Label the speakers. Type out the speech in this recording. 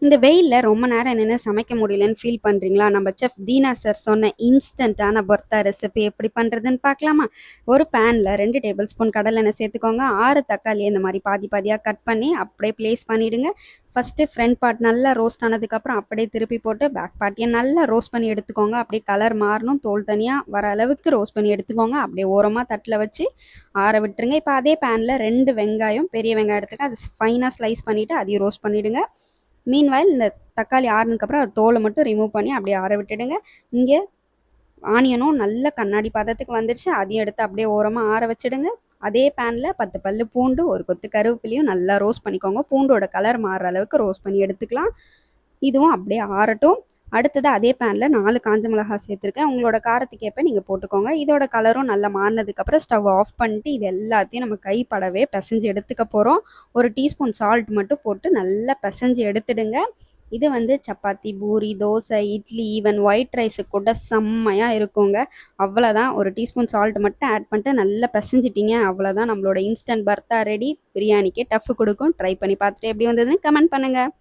Speaker 1: இந்த வெயில்ல ரொம்ப நேரம் நின்னு சமைக்க முடியலன்னு ஃபீல் பண்றீங்களா? நம்ம செஃப் தீனா சார் சொன்ன இன்ஸ்டன்ட்டான பர்த்தா ரெசிபி எப்படி பண்றதுன்னு பார்க்கலாமா? ஒரு பேன்ல 2 டேபிள் ஸ்பூன் கடலெண்ணெய் சேர்த்துக்கோங்க. 6 தக்காளிய இந்த மாரி பாதி பாதியா கட் பண்ணி அப்படியே பிளேஸ் பண்ணிடுங்க. ஃபர்ஸ்ட்டு ஃப்ரண்ட் பார்ட் நல்லா ரோஸ்ட் ஆனதுக்கப்புறம் அப்படியே திருப்பி போட்டு பேக் பார்ட்டையும் நல்லா ரோஸ்ட் பண்ணி எடுத்துக்கோங்க. அப்படியே கலர் மாறணும். தோல் தனியா வர அளவுக்கு ரோஸ்ட் பண்ணி எடுத்துக்கோங்க. அப்படியே ஓரமா தட்டுல வச்சு ஆற விட்டுருங்க. இப்ப அதே பேன்ல 2 வெங்காயம், பெரிய வெங்காயம் எடுத்துட்டு அது ஃபைனா ஸ்லைஸ் பண்ணிட்டு அதையும் ரோஸ்ட் பண்ணிடுங்க. மீன்வைல் இந்த தக்காளி ஆறுனதுக்கப்புறம் அது தோலை மட்டும் ரிமூவ் பண்ணி அப்படியே ஆற விட்டுடுங்க. இங்கே ஆனியனும் நல்ல கண்ணாடி பதத்துக்கு வந்துருச்சு. அதையும் எடுத்து அப்படியே ஓரமாக ஆற வச்சிடுங்க. அதே பேனில் 10 பல்லு பூண்டு, ஒரு கொத்து கருவேப்பிலையும் நல்லா ரோஸ்ட் பண்ணிக்கோங்க. பூண்டோட கலர் மாறுற அளவுக்கு ரோஸ்ட் பண்ணி எடுத்துக்கலாம். இதுவும் அப்படியே ஆறட்டும். அடுத்தது அதே பேனில் 4 காஞ்ச மிளகாய் சேர்த்துருக்கேன். உங்களோட காரத்துக்கு ஏற்ப நீங்கள் போட்டுக்கோங்க. இதோட கலரும் நல்லா மாறினதுக்கப்புறம் ஸ்டவ் ஆஃப் பண்ணிட்டு இது எல்லாத்தையும் நம்ம கைப்படவே பிசைஞ்சு எடுத்துக்க போகிறோம். ஒரு டீஸ்பூன் சால்ட் மட்டும் போட்டு நல்லா பிசைஞ்சு எடுத்துடுங்க. இது வந்து சப்பாத்தி, பூரி, தோசை, இட்லி, ஈவன் ஒயிட் ரைஸுக்கு கூட செம்மையாக இருக்குங்க. அவ்வளோதான். ஒரு டீஸ்பூன் சால்ட் மட்டும் ஆட் பண்ணிட்டு நல்லா பிசைஞ்சிட்டிங்க. அவ்வளோதான், நம்மளோட இன்ஸ்டன்ட் பர்த்தா ரெடி. பிரியாணிக்கே டஃப் கொடுக்கும். ட்ரை பண்ணி பார்த்துட்டு எப்படி வந்ததுன்னு கமெண்ட் பண்ணுங்கள்.